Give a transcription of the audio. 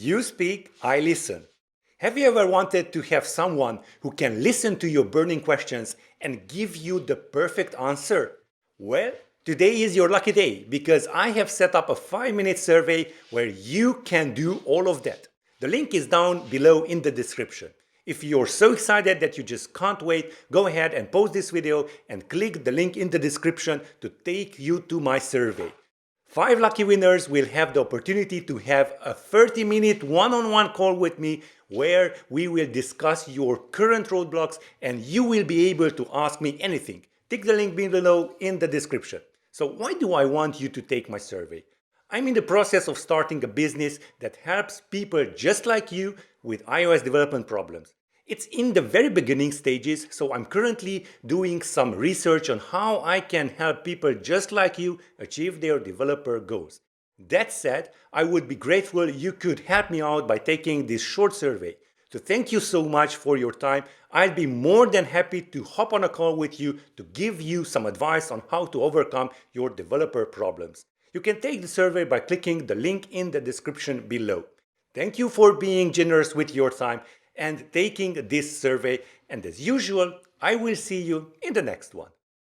You speak, I listen. Have you ever wanted to have someone who can listen to your burning questions and give you the perfect answer? Well, today is your lucky day because I have set up a 5-minute survey where you can do all of that. The link is down below in the description. If you're so excited that you just can't wait, go ahead and pause this video and click the link in the description to take you to my survey. 5 lucky winners will have the opportunity to have a 30-minute one-on-one call with me where we will discuss your current roadblocks and you will be able to ask me anything. Click the link below in the description. So why do I want you to take my survey? I'm in the process of starting a business that helps people just like you with iOS development problems. It's in the very beginning stages, so I'm currently doing some research on how I can help people just like you achieve their developer goals. That said, I would be grateful you could help me out by taking this short survey. So thank you so much for your time. I'll be more than happy to hop on a call with you to give you some advice on how to overcome your developer problems. You can take the survey by clicking the link in the description below. Thank you for being generous with your time and taking this survey, and as usual, I will see you in the next one.